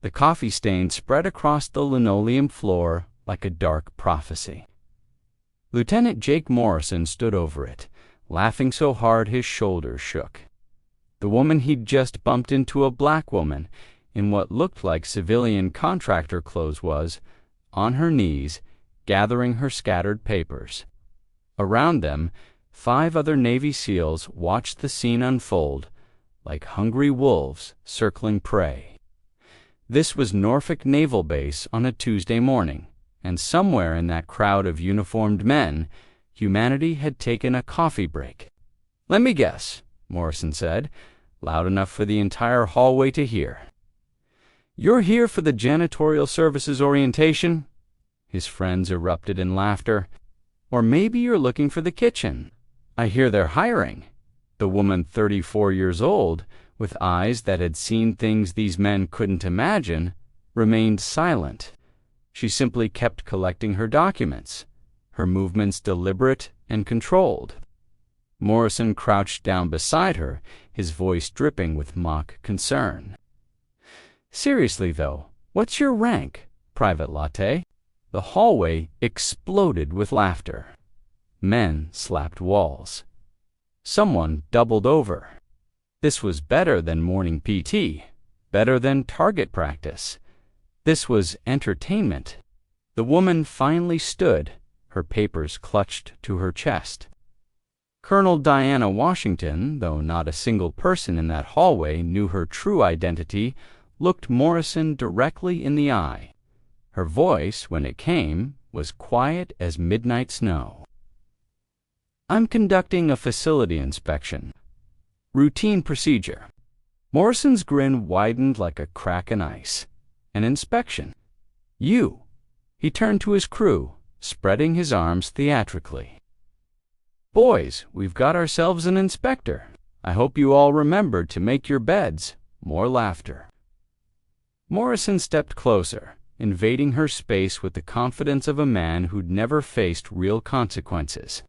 The coffee stain spread across the linoleum floor like a dark prophecy. Lieutenant Jake Morrison stood over it, laughing so hard his shoulders shook. The woman he'd just bumped into, a black woman in what looked like civilian contractor clothes, was, on her knees, gathering her scattered papers. Around them, 5 other Navy SEALs watched the scene unfold like hungry wolves circling prey. This was Norfolk Naval Base on a Tuesday morning, and somewhere in that crowd of uniformed men, humanity had taken a coffee break. "Let me guess," Morrison said, loud enough for the entire hallway to hear. "You're here for the janitorial services orientation?" His friends erupted in laughter. "Or maybe you're looking for the kitchen. I hear they're hiring." The woman, 34 years old, with eyes that had seen things these men couldn't imagine, remained silent. She simply kept collecting her documents, her movements deliberate and controlled. Morrison crouched down beside her, his voice dripping with mock concern. "Seriously, though, what's your rank, Private Latte?" The hallway exploded with laughter. Men slapped walls. Someone doubled over. This was better than morning PT, better than target practice. This was entertainment. The woman finally stood, her papers clutched to her chest. Colonel Diana Washington, though not a single person in that hallway knew her true identity, looked Morrison directly in the eye. Her voice, when it came, was quiet as midnight snow. "I'm conducting a facility inspection. Routine procedure." Morrison's grin widened like a crack in ice. "An inspection? You?" He turned to his crew, spreading his arms theatrically. "Boys, we've got ourselves an inspector. I hope you all remembered to make your beds." More laughter. Morrison stepped closer, invading her space with the confidence of a man who'd never faced real consequences.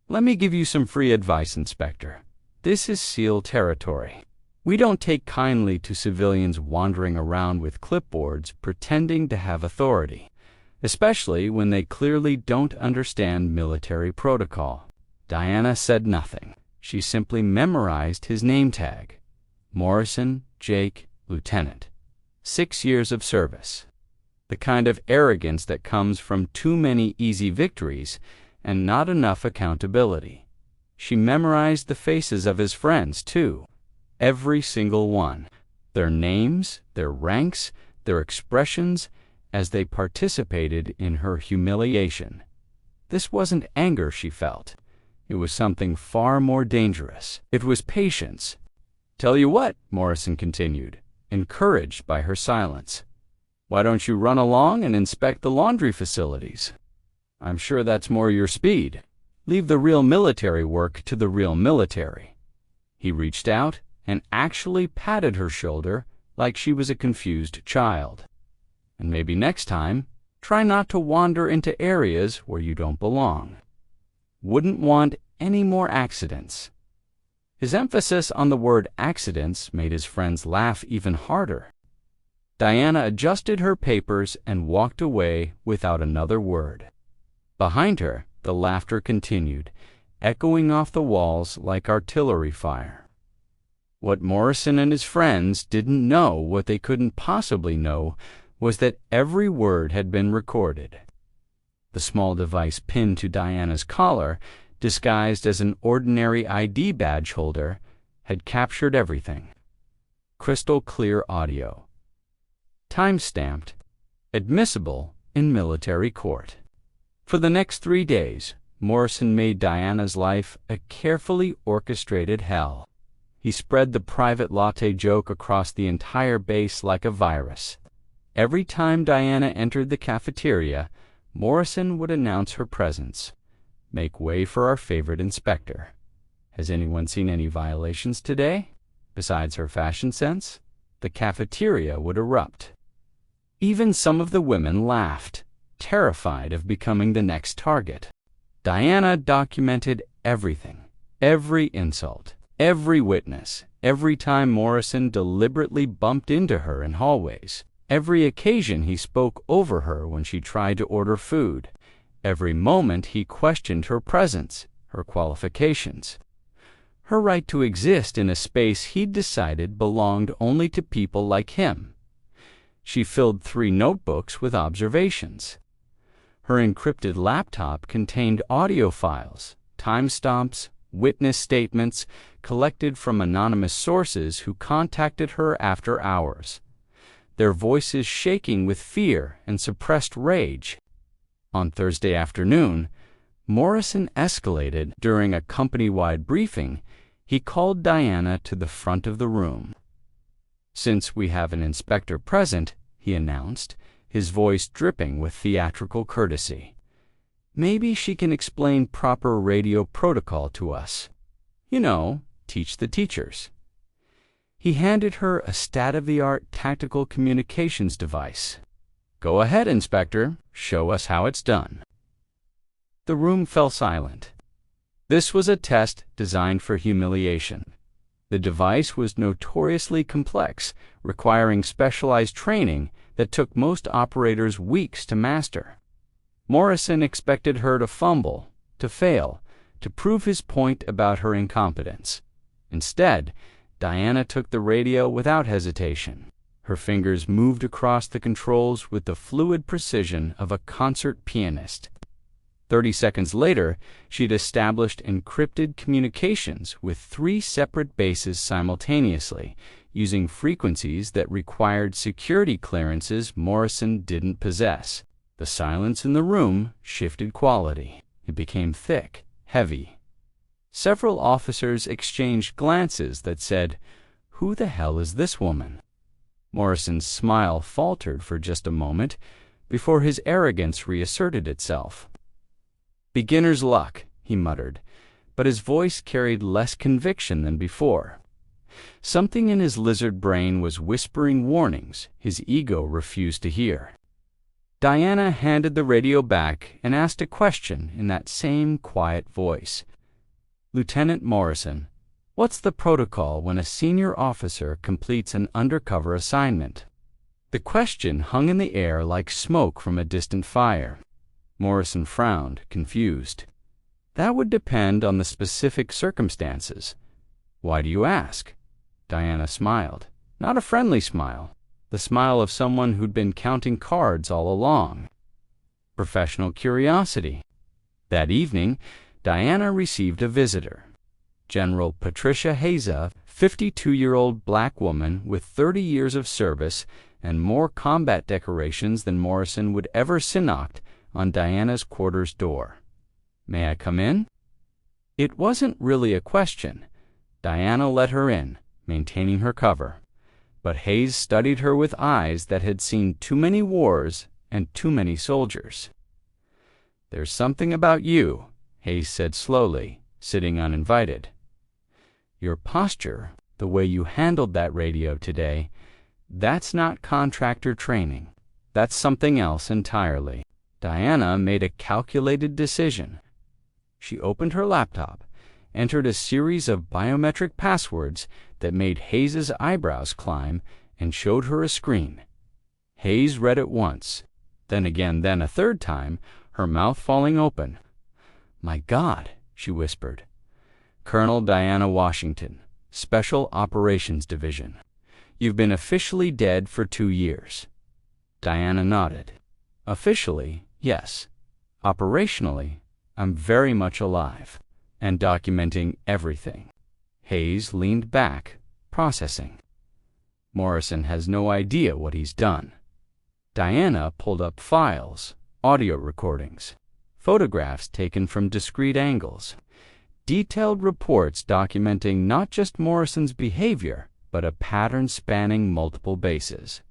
"Let me give you some free advice, Inspector. This is SEAL territory. We don't take kindly to civilians wandering around with clipboards pretending to have authority, especially when they clearly don't understand military protocol." Diana said nothing. She simply memorized his name tag. Morrison Jake, Lieutenant. 6 years of service. The kind of arrogance that comes from too many easy victories and not enough accountability. She memorized the faces of his friends, too. Every single one. Their names, their ranks, their expressions as they participated in her humiliation. This wasn't anger she felt. It was something far more dangerous. It was patience. "Tell you what," Morrison continued, encouraged by her silence. "Why don't you run along and inspect the laundry facilities? I'm sure that's more your speed. Leave the real military work to the real military." He reached out and actually patted her shoulder like she was a confused child. "And maybe next time, try not to wander into areas where you don't belong. Wouldn't want any more accidents." His emphasis on the word accidents made his friends laugh even harder. Diana adjusted her papers and walked away without another word. Behind her, the laughter continued, echoing off the walls like artillery fire. What Morrison and his friends didn't know, what they couldn't possibly know, was that every word had been recorded. The small device pinned to Diana's collar, disguised as an ordinary ID badge holder, had captured everything. Crystal clear audio. Time-stamped. Admissible in military court. For the next 3 days, Morrison made Diana's life a carefully orchestrated hell. He spread the Private Latte joke across the entire base like a virus. Every time Diana entered the cafeteria, Morrison would announce her presence. "Make way for our favorite inspector. Has anyone seen any violations today?" Besides her fashion sense, the cafeteria would erupt. Even some of the women laughed, terrified of becoming the next target. Diana documented everything, every insult, Every witness, every time Morrison deliberately bumped into her in hallways, every occasion he spoke over her when she tried to order food, every moment he questioned her presence, her qualifications, her right to exist in a space he'd decided belonged only to people like him. She filled 3 notebooks with observations. Her encrypted laptop contained audio files, timestamps, witness statements collected from anonymous sources who contacted her after hours, their voices shaking with fear and suppressed rage. On Thursday afternoon, Morrison escalated. During a company-wide briefing, he called Diana to the front of the room. "Since we have an inspector present," he announced, his voice dripping with theatrical courtesy, "maybe she can explain proper radio protocol to us. You know, teach the teachers." He handed her a state-of-the-art tactical communications device. "Go ahead, Inspector. Show us how it's done." The room fell silent. This was a test designed for humiliation. The device was notoriously complex, requiring specialized training that took most operators weeks to master. Morrison expected her to fumble, to fail, to prove his point about her incompetence. Instead, Diana took the radio without hesitation. Her fingers moved across the controls with the fluid precision of a concert pianist. 30 seconds later, she'd established encrypted communications with 3 separate bases simultaneously, using frequencies that required security clearances Morrison didn't possess. The silence in the room shifted quality. It became thick, heavy. Several officers exchanged glances that said, "Who the hell is this woman?" Morrison's smile faltered for just a moment before his arrogance reasserted itself. "Beginner's luck," he muttered, but his voice carried less conviction than before. Something in his lizard brain was whispering warnings his ego refused to hear. Diana handed the radio back and asked a question in that same quiet voice. "Lieutenant Morrison, what's the protocol when a senior officer completes an undercover assignment?" The question hung in the air like smoke from a distant fire. Morrison frowned, confused. "That would depend on the specific circumstances." "Why do you ask?" Diana smiled. Not a friendly smile. The smile of someone who'd been counting cards all along. Professional curiosity. That evening, Diana received a visitor. General Patricia Hayza, 52-year-old black woman with 30 years of service and more combat decorations than Morrison would ever see, knocked on Diana's quarters door. "May I come in?" It wasn't really a question. Diana let her in, maintaining her cover. But Hayes studied her with eyes that had seen too many wars and too many soldiers. "There's something about you," Hayes said slowly, sitting uninvited. "Your posture, the way you handled that radio today, that's not contractor training. That's something else entirely." Diana made a calculated decision. She opened her laptop, entered a series of biometric passwords that made Hayes' eyebrows climb, and showed her a screen. Hayes read it once, then again, then a third time, her mouth falling open. "My God," she whispered. "Colonel Diana Washington, Special Operations Division. You've been officially dead for 2 years." Diana nodded. "Officially, yes. Operationally, I'm very much alive and documenting everything." Hayes leaned back, processing. "Morrison has no idea what he's done." Diana pulled up files, audio recordings, photographs taken from discrete angles, detailed reports documenting not just Morrison's behavior, but a pattern spanning multiple bases.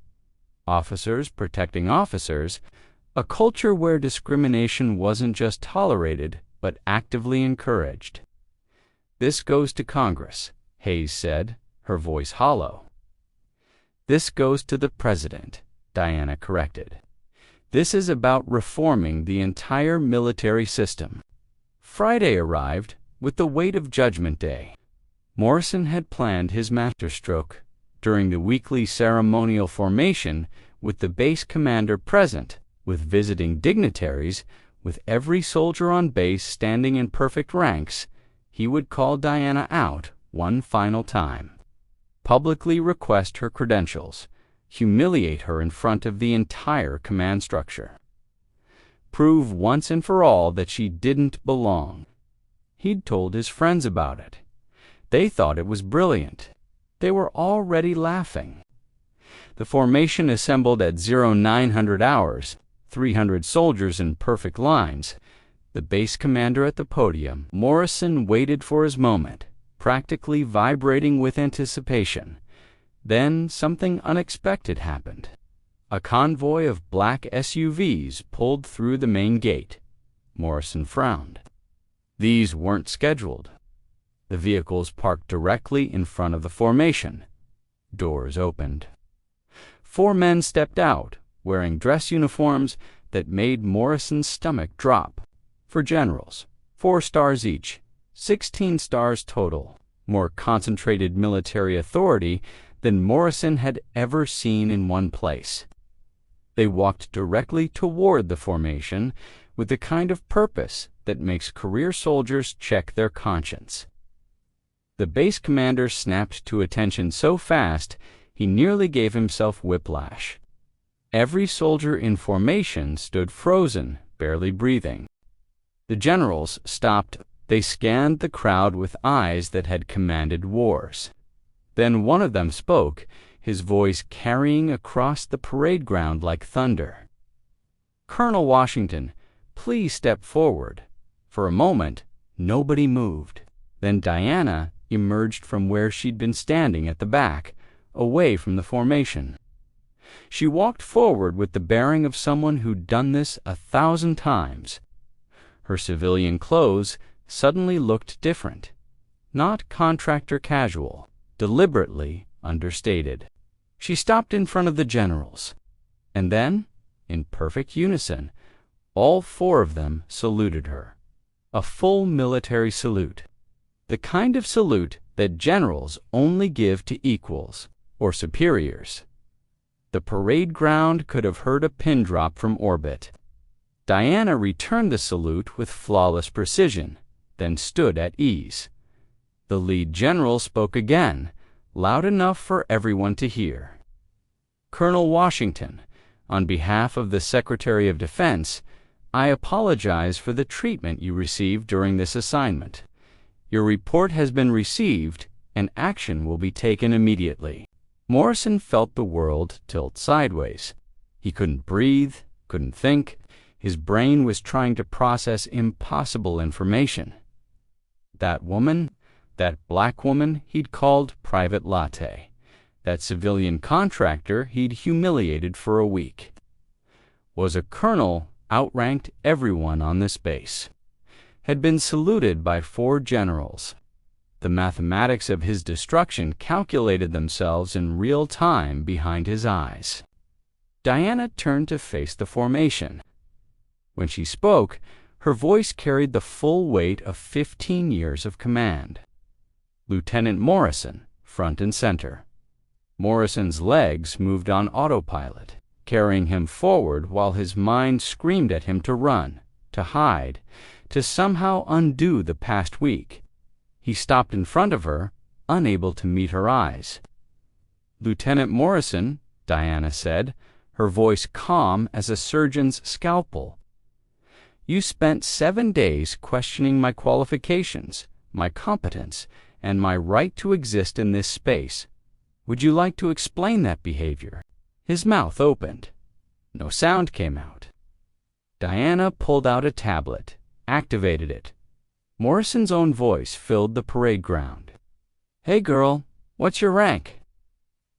Officers protecting officers, a culture where discrimination wasn't just tolerated, but actively encouraged. "This goes to Congress," Hayes said, her voice hollow. "This goes to the President," Diana corrected. "This is about reforming the entire military system." Friday arrived with the weight of Judgment Day. Morrison had planned his masterstroke during the weekly ceremonial formation, with the base commander present, with visiting dignitaries, with every soldier on base standing in perfect ranks. He would call Diana out one final time, publicly request her credentials, humiliate her in front of the entire command structure, prove once and for all that she didn't belong. He'd told his friends about it. They thought it was brilliant. They were already laughing. The formation assembled at 0900 hours, 300 soldiers in perfect lines. The base commander at the podium. Morrison waited for his moment, practically vibrating with anticipation. Then something unexpected happened. A convoy of black SUVs pulled through the main gate. Morrison frowned. These weren't scheduled. The vehicles parked directly in front of the formation. Doors opened. 4 men stepped out, wearing dress uniforms that made Morrison's stomach drop. For generals, 4 stars each, 16 stars total. More concentrated military authority than Morrison had ever seen in one place. They walked directly toward the formation with the kind of purpose that makes career soldiers check their conscience. The base commander snapped to attention so fast he nearly gave himself whiplash. Every soldier in formation stood frozen, barely breathing. The generals stopped. They scanned the crowd with eyes that had commanded wars. Then one of them spoke, his voice carrying across the parade ground like thunder. "Colonel Washington, please step forward." For a moment, nobody moved. Then Diana emerged from where she'd been standing at the back, away from the formation. She walked forward with the bearing of someone who'd done this 1,000 times. Her civilian clothes suddenly looked different, not contractor casual, deliberately understated. She stopped in front of the generals, and then, in perfect unison, all 4 of them saluted her. A full military salute. The kind of salute that generals only give to equals or superiors. The parade ground could have heard a pin drop from orbit. Diana returned the salute with flawless precision, then stood at ease. The lead general spoke again, loud enough for everyone to hear. "Colonel Washington, on behalf of the Secretary of Defense, I apologize for the treatment you received during this assignment. Your report has been received, and action will be taken immediately." Morrison felt the world tilt sideways. He couldn't breathe, couldn't think. His brain was trying to process impossible information. That woman, that black woman he'd called Private Latte, that civilian contractor he'd humiliated for a week, was a colonel outranked everyone on this base, had been saluted by 4 generals. The mathematics of his destruction calculated themselves in real time behind his eyes. Diana turned to face the formation. When she spoke, her voice carried the full weight of 15 years of command. Lieutenant Morrison, front and center. Morrison's legs moved on autopilot, carrying him forward while his mind screamed at him to run, to hide, to somehow undo the past week. He stopped in front of her, unable to meet her eyes. "Lieutenant Morrison," Diana said, her voice calm as a surgeon's scalpel. "You spent 7 days questioning my qualifications, my competence, and my right to exist in this space. Would you like to explain that behavior?" His mouth opened. No sound came out. Diana pulled out a tablet, activated it. Morrison's own voice filled the parade ground. "Hey girl, what's your rank?"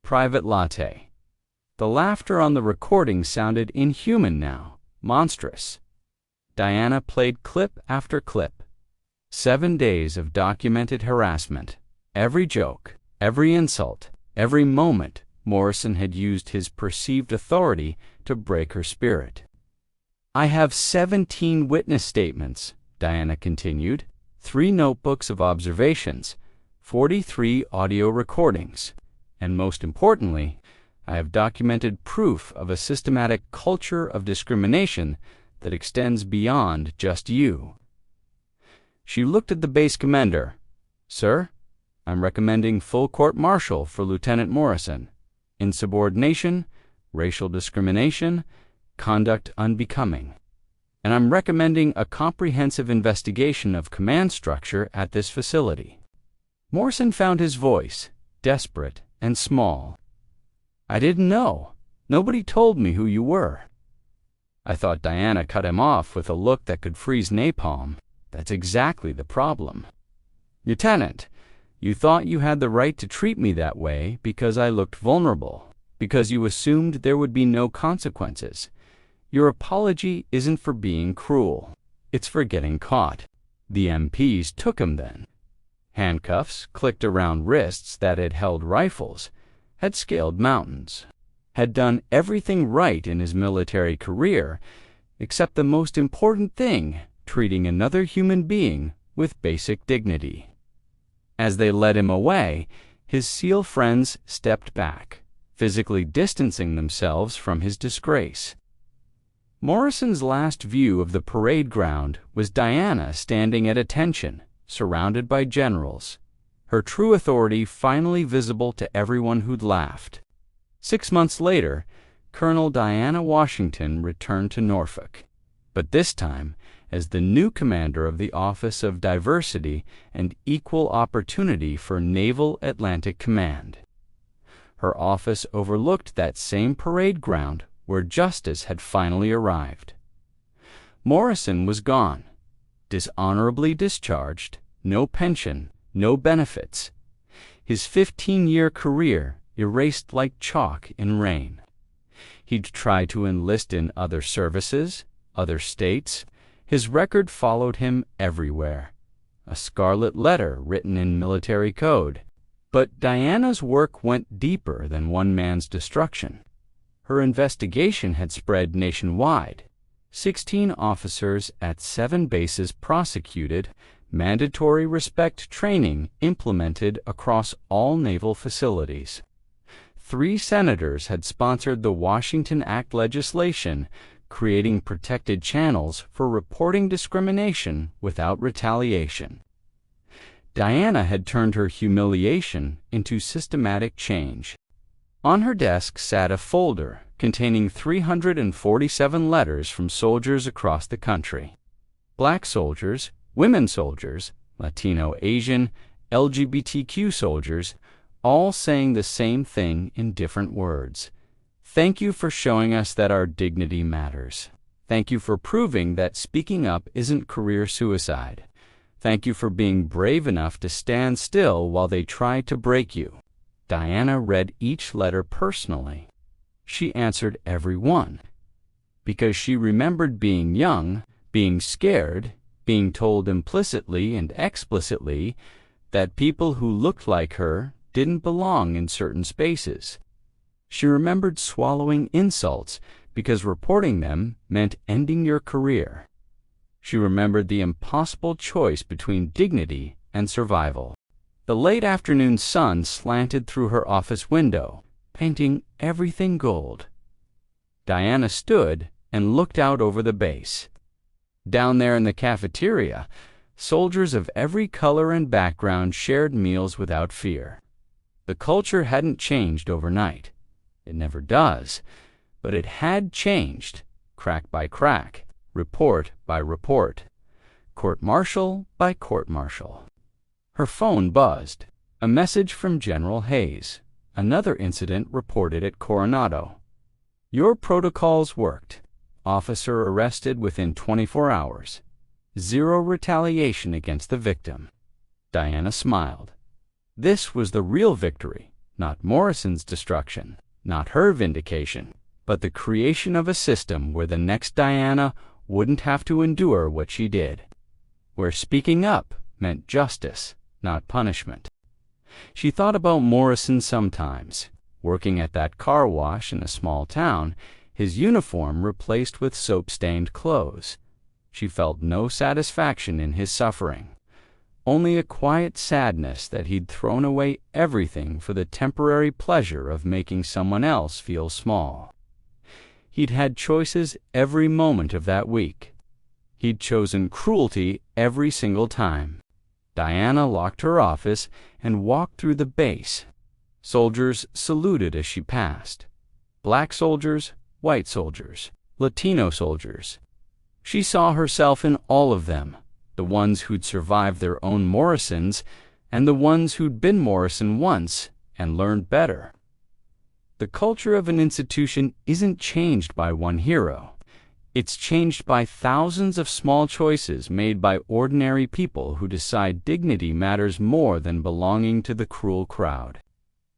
"Private Latte." The laughter on the recording sounded inhuman now, monstrous. Diana played clip after clip. 7 days of documented harassment. Every joke, every insult, every moment Morrison had used his perceived authority to break her spirit. "I have 17 witness statements," Diana continued, 3 notebooks of observations, 43 audio recordings, and most importantly, I have documented proof of a systematic culture of discrimination that extends beyond just you." She looked at the base commander. "Sir, I'm recommending full court-martial for Lieutenant Morrison. Insubordination, racial discrimination, conduct unbecoming. And I'm recommending a comprehensive investigation of command structure at this facility." Morrison found his voice desperate and small. "I didn't know. Nobody told me who you were." I thought Diana cut him off with a look that could freeze napalm. That's exactly the problem. "Lieutenant, you thought you had the right to treat me that way because I looked vulnerable, because you assumed there would be no consequences. Your apology isn't for being cruel. It's for getting caught." The MPs took him then. Handcuffs clicked around wrists that had held rifles, had scaled mountains, had done everything right in his military career, except the most important thing, treating another human being with basic dignity. As they led him away, his SEAL friends stepped back, physically distancing themselves from his disgrace. Morrison's last view of the parade ground was Diana standing at attention, surrounded by generals, her true authority finally visible to everyone who'd laughed. 6 months later, Colonel Diana Washington returned to Norfolk, but this time as the new commander of the Office of Diversity and Equal Opportunity for Naval Atlantic Command. Her office overlooked that same parade ground where justice had finally arrived. Morrison was gone, dishonorably discharged, no pension, no benefits. His 15-year career erased like chalk in rain. He'd tried to enlist in other services, other states. His record followed him everywhere. A scarlet letter written in military code. But Diana's work went deeper than one man's destruction. Her investigation had spread nationwide. 16 officers at 7 bases prosecuted, mandatory respect training implemented across all naval facilities. 3 senators had sponsored the Washington Act legislation, creating protected channels for reporting discrimination without retaliation. Diana had turned her humiliation into systematic change. On her desk sat a folder containing 347 letters from soldiers across the country. Black soldiers, women soldiers, Latino, Asian, LGBTQ soldiers, all saying the same thing in different words. "Thank you for showing us that our dignity matters. Thank you for proving that speaking up isn't career suicide. Thank you for being brave enough to stand still while they try to break you." Diana read each letter personally. She answered every one, because she remembered being young, being scared, being told implicitly and explicitly that people who looked like her didn't belong in certain spaces. She remembered swallowing insults because reporting them meant ending your career. She remembered the impossible choice between dignity and survival. The late afternoon sun slanted through her office window, painting everything gold. Diana stood and looked out over the base. Down there in the cafeteria, soldiers of every color and background shared meals without fear. The culture hadn't changed overnight. It never does, but it had changed, crack by crack, report by report, court-martial by court-martial. Her phone buzzed. A message from General Hayes. Another incident reported at Coronado. "Your protocols worked. Officer arrested within 24 hours. 0 retaliation against the victim." Diana smiled. This was the real victory, not Morrison's destruction, not her vindication, but the creation of a system where the next Diana wouldn't have to endure what she did, where speaking up meant justice, not punishment. She thought about Morrison sometimes, working at that car wash in a small town, his uniform replaced with soap-stained clothes. She felt no satisfaction in his suffering. only a quiet sadness that he'd thrown away everything for the temporary pleasure of making someone else feel small. He'd had choices every moment of that week. He'd chosen cruelty every single time. Diana locked her office and walked through the base. Soldiers saluted as she passed. Black soldiers, white soldiers, Latino soldiers. She saw herself in all of them, the ones who'd survived their own Morrisons and the ones who'd been Morrison once and learned better. The culture of an institution isn't changed by one hero. It's changed by thousands of small choices made by ordinary people who decide dignity matters more than belonging to the cruel crowd.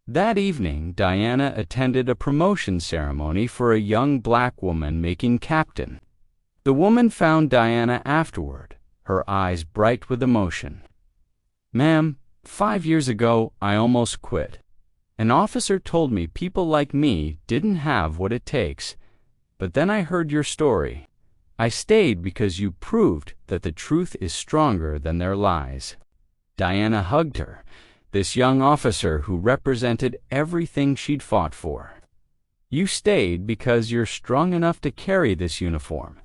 That evening, Diana attended a promotion ceremony for a young black woman making captain. The woman found Diana afterward, her eyes bright with emotion. "Ma'am, 5 years ago I almost quit. An officer told me people like me didn't have what it takes. But then I heard your story. I stayed because you proved that the truth is stronger than their lies." Diana hugged her, this young officer who represented everything she'd fought for. "You stayed because you're strong enough to carry this uniform.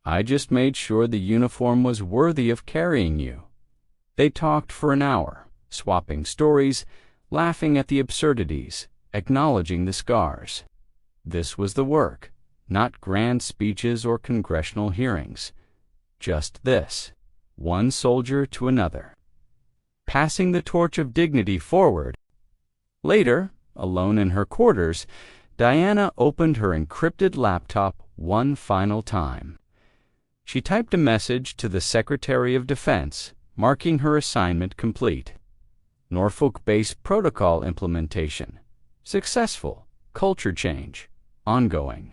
I just made sure the uniform was worthy of carrying you." They talked for an hour, swapping stories, laughing at the absurdities, acknowledging the scars. This was the work, not grand speeches or congressional hearings. Just this, one soldier to another, passing the torch of dignity forward. Later, alone in her quarters, Diana opened her encrypted laptop one final time. She typed a message to the Secretary of Defense, marking her assignment complete. Norfolk Base Protocol implementation. Successful. Culture change. Ongoing.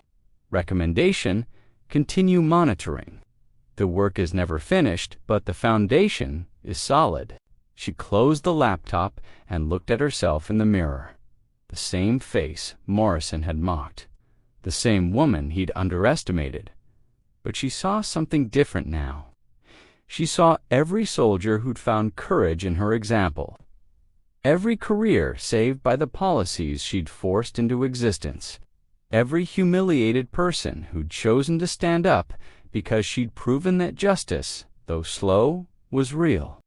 Recommendation: continue monitoring. The work is never finished, but the foundation is solid. She closed the laptop and looked at herself in the mirror. The same face Morrison had mocked. The same woman he'd underestimated. But she saw something different now. She saw every soldier who'd found courage in her example. Every career saved by the policies she'd forced into existence. Every humiliated person who'd chosen to stand up because she'd proven that justice, though slow, was real.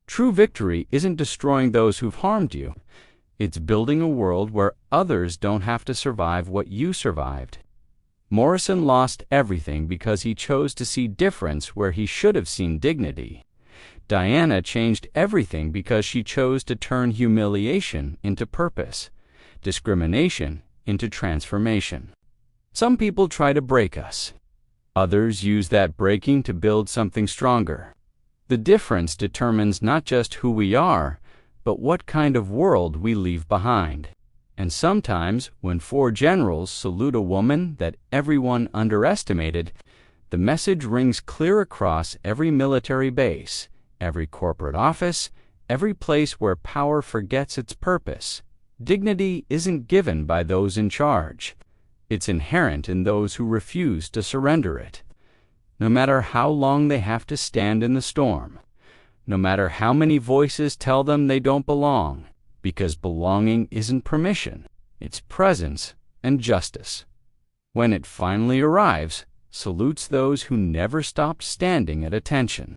True victory isn't destroying those who've harmed you. It's building a world where others don't have to survive what you survived. Morrison lost everything because he chose to see difference where he should have seen dignity. Diana changed everything because she chose to turn humiliation into purpose, discrimination into transformation. Some people try to break us. Others use that breaking to build something stronger. The difference determines not just who we are, but what kind of world we leave behind. And sometimes, when 4 generals salute a woman that everyone underestimated, the message rings clear across every military base, every corporate office, every place where power forgets its purpose. Dignity isn't given by those in charge. It's inherent in those who refuse to surrender it. No matter how long they have to stand in the storm, no matter how many voices tell them they don't belong, because belonging isn't permission, it's presence and justice. When it finally arrives, salutes those who never stopped standing at attention.